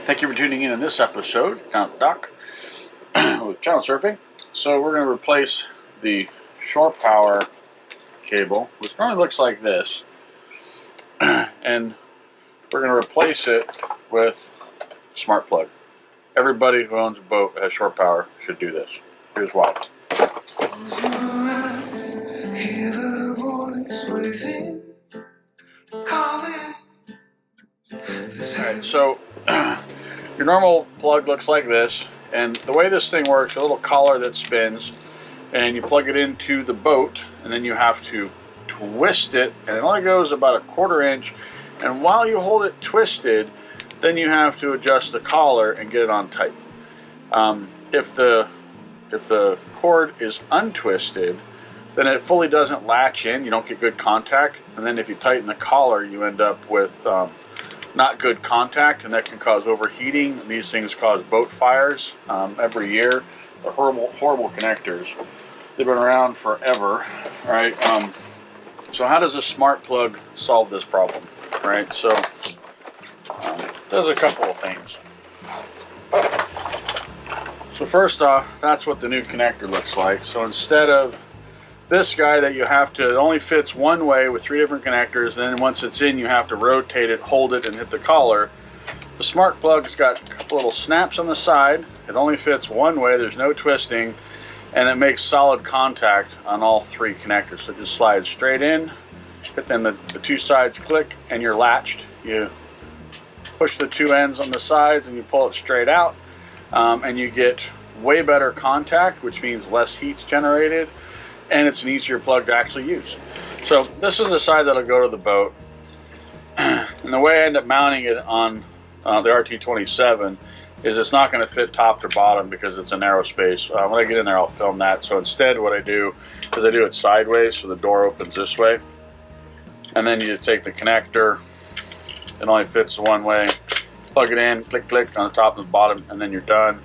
Thank you for tuning in this episode, Doc, with channel surfing. So we're going to replace the shorepower cable, which normally looks like this, and we're going to replace it with smartplug. Everybody who owns a boat that has shorepower should do this. Here's why. Hear the voice within, calling. Alright, so your normal plug looks like this, and the way this thing works, a little collar that spins, and you plug it into the boat, and then you have to twist it, and it only goes about a 1/4 inch, and while you hold it twisted, then you have to adjust the collar and get it on tight. If the cord is untwisted, then it fully doesn't latch in, you don't get good contact, and then if you tighten the collar, you end up with not good contact, and that can cause overheating. And these things cause boat fires every year. They're horrible connectors. They've been around forever, right? So how does a smart plug solve this problem, right? So there's a couple of things. So first off, that's what the new connector looks like. So instead of this guy that you have to, it only fits one way with 3 different connectors, and then once it's in you have to rotate it, hold it, and hit the collar. The smart plug's got a couple little snaps on the side. It only fits one way, there's no twisting, and it makes solid contact on all 3 connectors. So it just slides straight in, but then the 2 sides click and you're latched. You push the 2 ends on the sides and you pull it straight out, and you get way better contact, which means less heat's generated, and it's an easier plug to actually use. So this is the side that'll go to the boat, and the way I end up mounting it on the R27 is it's not going to fit top to bottom because it's a narrow space. When I get in there I'll film that. So instead what I do is I do it sideways, so the door opens this way, and then you just take the connector, it only fits one way, plug it in, click click on the top and the bottom, and then you're done.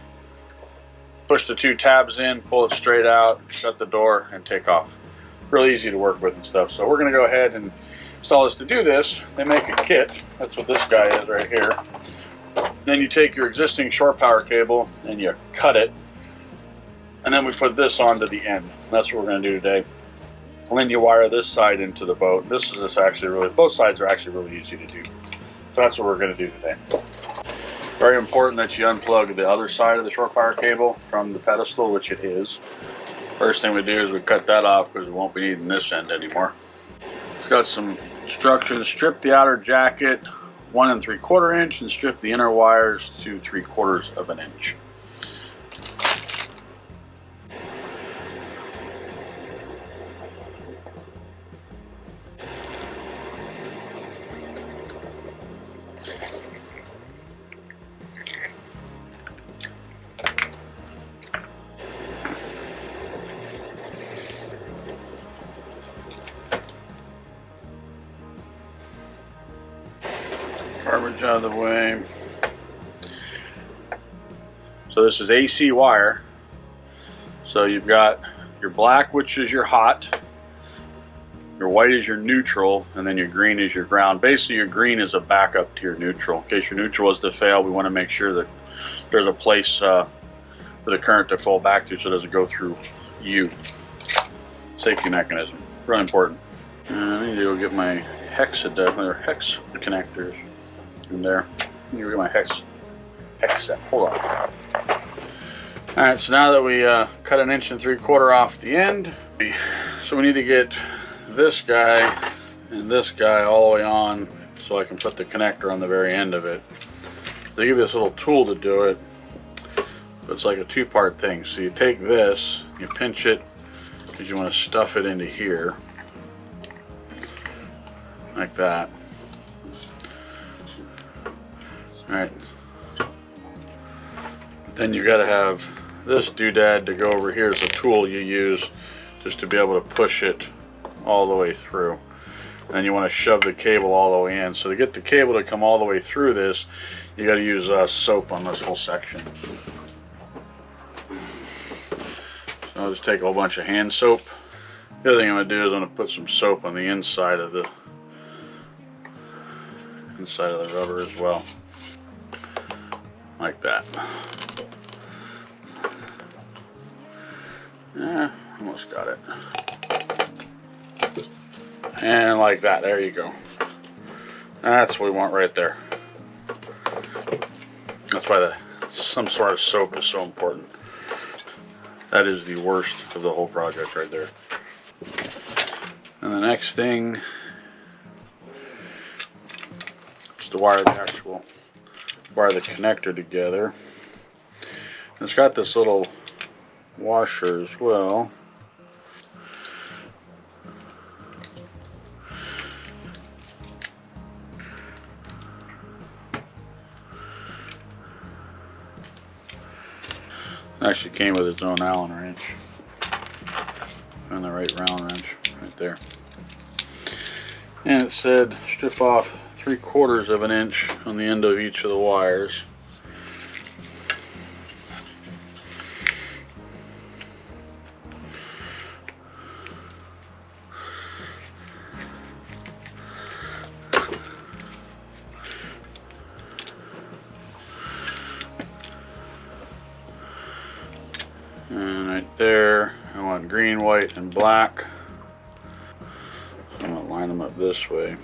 Push the 2 tabs in, pull it straight out, shut the door, and take off. Really easy to work with and stuff. So we're going to go ahead and install this. To do this, they make a kit. That's what this guy is right here. Then you take your existing shore power cable and you cut it, and then we put this onto the end. That's what we're going to do today. And then you wire this side into the boat. This is actually really, both sides are actually really easy to do. So that's what we're going to do today. Very important that you unplug the other side of the shore power cable from the pedestal, which it is. First thing we do is we cut that off because we won't be needing this end anymore. It's got some structure. Strip the outer jacket 1 3/4 inch and strip the inner wires to 3/4 of an inch. Garbage out of the way. So this is AC wire. So you've got your black, which is your hot, your white is your neutral, and then your green is your ground. Basically your green is a backup to your neutral. In case your neutral was to fail, we want to make sure that there's a place for the current to flow back to so it doesn't go through you. Safety mechanism, really important. I need to go get my hex connectors in there. Let me get my hex set. Hold on. Alright, so now that we cut 1 3/4 off the end, so we need to get this guy and this guy all the way on so I can put the connector on the very end of it. They give you this little tool to do it. It's like a 2-part thing. So you take this, you pinch it because you want to stuff it into here like that. Alright, then you've got to have this doodad to go over here as a tool you use just to be able to push it all the way through. And you want to shove the cable all the way in. So to get the cable to come all the way through this, you got to use soap on this whole section. So I'll just take a whole bunch of hand soap. The other thing I'm going to do is I'm going to put some soap on the inside of the rubber as well. like that. Yeah, almost got it. And like that, there you go. That's what we want right there. That's why some sort of soap is so important. That is the worst of the whole project right there. And the next thing is to wire the connector together. It's got this little washer as well. Actually came with its own Allen wrench. And the right round wrench right there. And it said strip off 3/4 of an inch on the end of each of the wires. And right there, I want green, white, and black. So I'm going to line them up this way.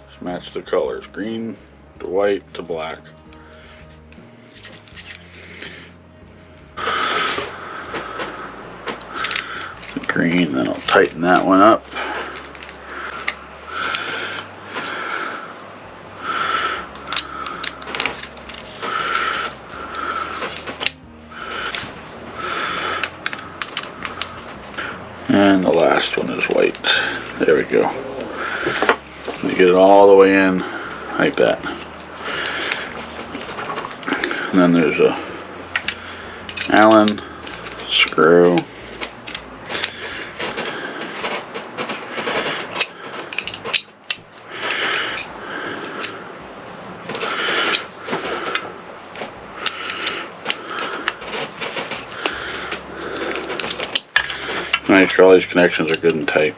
Just match the colors, green to white to black. The green, then I'll tighten that one up. And the last one is white. There we go. You get it all the way in like that. And then there's a Allen screw. Make sure all these connections are good and tight.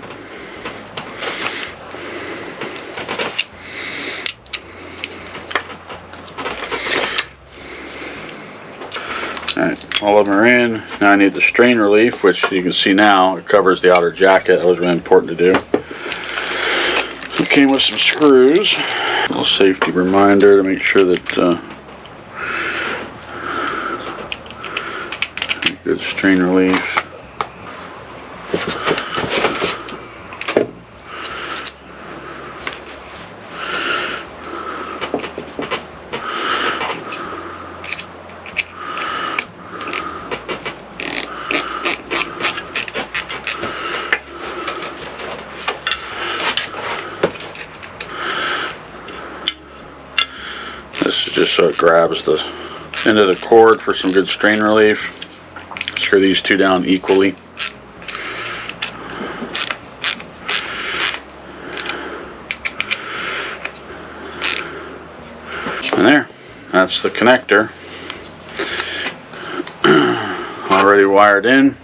Alright, all of them are in. Now I need the strain relief, which you can see now it covers the outer jacket. That was really important to do. So it came with some screws. A little safety reminder to make sure that good strain relief. This is just so it grabs the end of the cord for some good strain relief. Screw these two down equally. And there, that's the connector. Already wired in.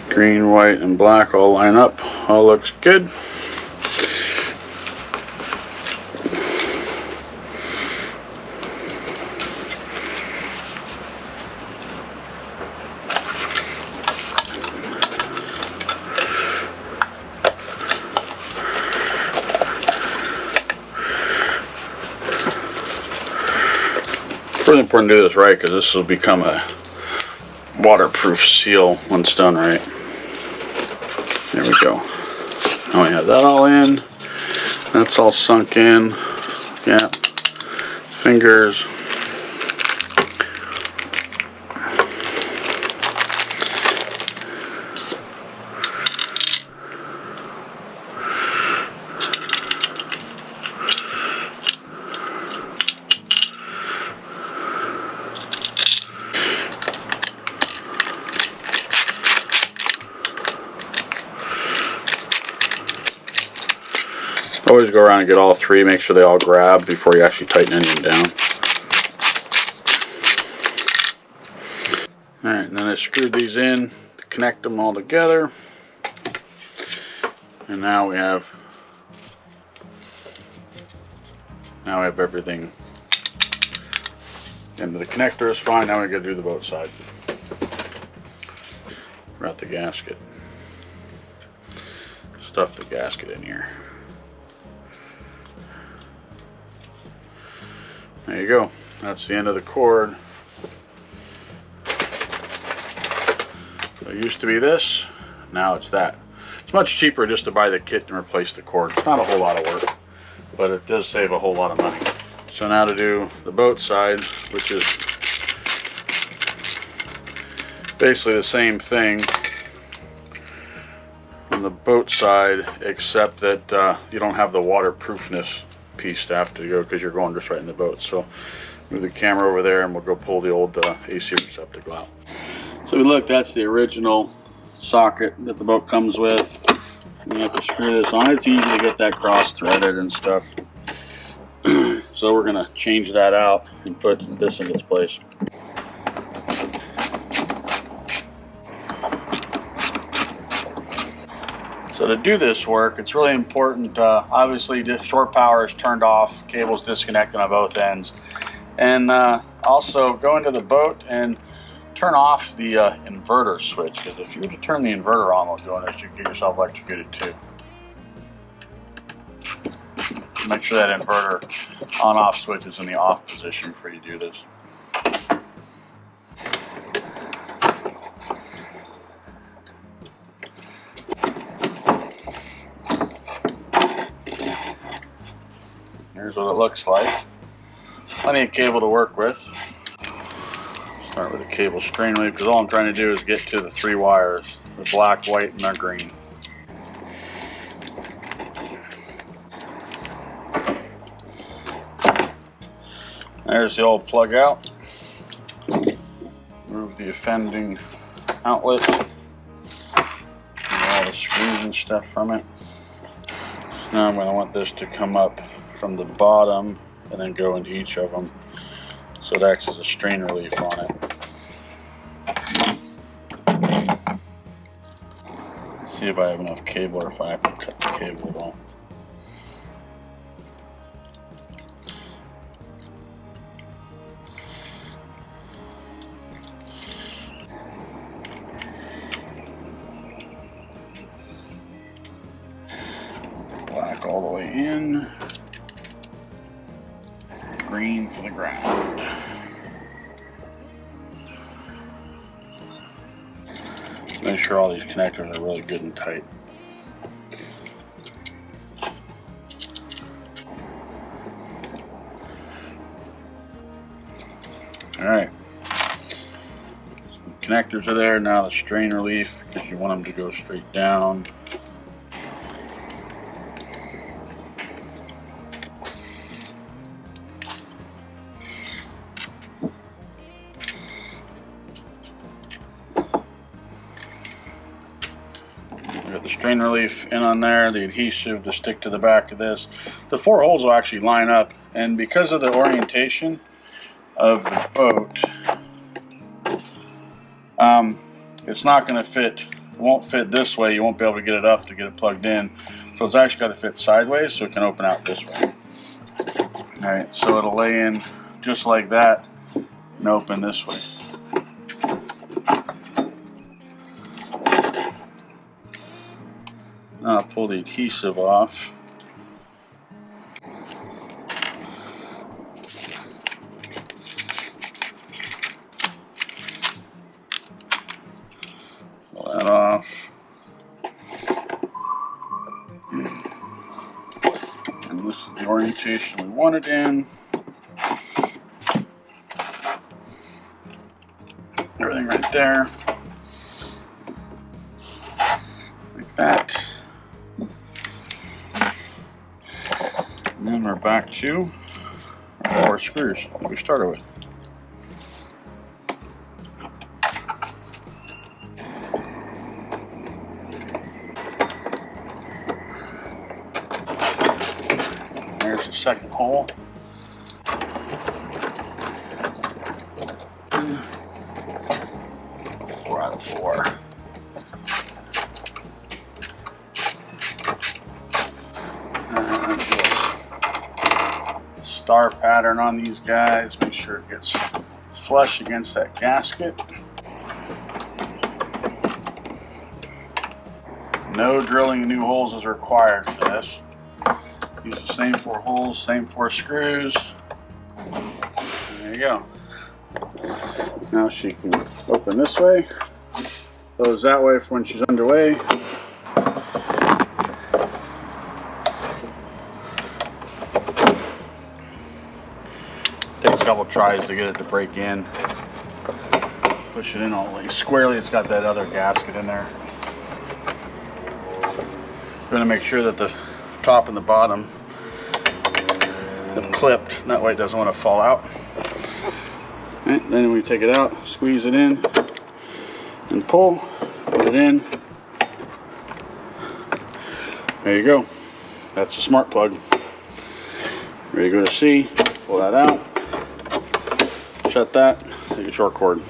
Green, white, and black all line up. All looks good. It's really important to do this right because this will become a waterproof seal when it's done right. There we go. Now we have that all in. That's all sunk in. Yeah. Fingers. Always go around and get all three, make sure they all grab before you actually tighten any of them down. Alright, and then I screwed these in to connect them all together. And now we have Now we have everything into the connector is fine. Now we got to do the boat side. Route the gasket. Stuff the gasket in here. There you go. That's the end of the cord. So it used to be this, now it's that. It's much cheaper just to buy the kit and replace the cord. It's not a whole lot of work, but it does save a whole lot of money. So now to do the boat side, which is basically the same thing on the boat side, except that you don't have the waterproofness piece to have to go because you're going just right in the boat. So move the camera over there and we'll go pull the old AC receptacle out. So look, that's the original socket that the boat comes with. You have to screw this on. It's easy to get that cross threaded and stuff. So we're gonna change that out and put this in its place. So to do this work, it's really important, obviously shore power is turned off, cables disconnected on both ends. And also go into the boat and turn off the inverter switch, because if you were to turn the inverter on while doing this, you can get yourself electrocuted too. Make sure that inverter on-off switch is in the off position before you do this. Here's what it looks like. Plenty of cable to work with. Start with the cable strain relief, because all I'm trying to do is get to the 3 wires, the black, white, and the green. There's the old plug out. Remove the offending outlet. Get all the screws and stuff from it. So now I'm going to want this to come up from the bottom and then go into each of them, so it acts as a strain relief on it. Let's see if I have enough cable or if I have to cut the cable at all. Black all the way in. Green for the ground. Make sure all these connectors are really good and tight. Alright. Connectors are there. Now the strain relief, because you want them to go straight down. The strain relief in on there, the adhesive to stick to the back of this. The 4 holes will actually line up, and because of the orientation of the boat, it's not going to fit, it won't fit this way. You won't be able to get it up to get it plugged in, so it's actually got to fit sideways so it can open out this way. Alright, so it'll lay in just like that and open this way. Now I'll pull the adhesive off. Pull that off. And this is the orientation we want it in. Everything right there. Like that. And then we're back to our 4 screws that we started with. There's the second hole. 4 out of 4. star pattern on these guys. Make sure it gets flush against that gasket. No drilling new holes is required for this. Use the same 4 holes, same 4 screws. There you go. Now she can open this way. Goes that way for when she's underway. Takes a couple tries to get it to break in. Push it in all the way squarely. It's got that other gasket in there. I'm going to make sure that the top and the bottom have clipped. That way it doesn't want to fall out. Right, then we take it out, squeeze it in, and pull, put it in. There you go. That's a smart plug. Ready to go to C, pull that out, shut that, take a short cord.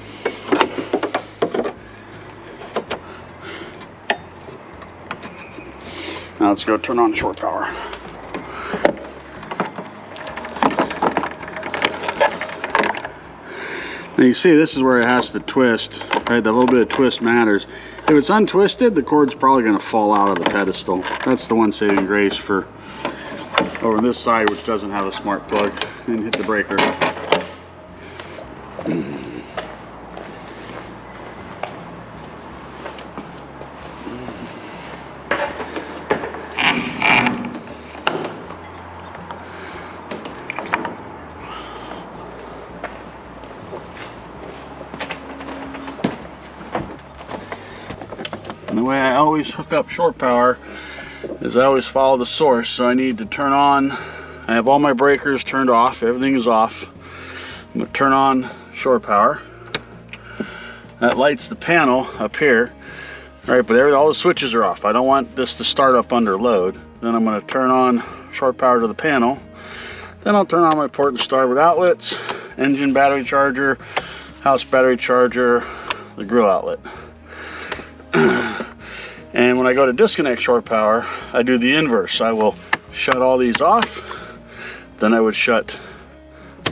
Now let's go turn on shore power. Now you see this is where it has to twist, right? That little bit of twist matters. If it's untwisted, the cord's probably going to fall out of the pedestal. That's the one saving grace for over this side, which doesn't have a smart plug, and hit the breaker. And the way I always hook up shore power is I always follow the source. So I need to turn on, I have all my breakers turned off, everything is off. I'm going to turn on shore power. That lights the panel up here, right? But all the switches are off. I don't want this to start up under load. Then I'm going to turn on shore power to the panel. Then I'll turn on my port and starboard outlets, engine battery charger, house battery charger, the grill outlet. And when I go to disconnect shore power, I do the inverse. I will shut all these off, then I would shut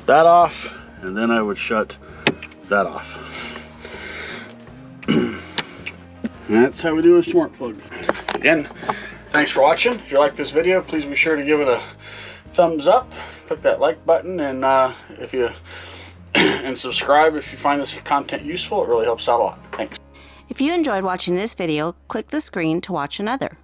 that off, and then I would shut that off. And that's how we do a smart plug. Again, thanks for watching. If you like this video, please be sure to give it a thumbs up, click that like button, and and subscribe if you find this content useful. It really helps out a lot. Thanks. If you enjoyed watching this video, click the screen to watch another.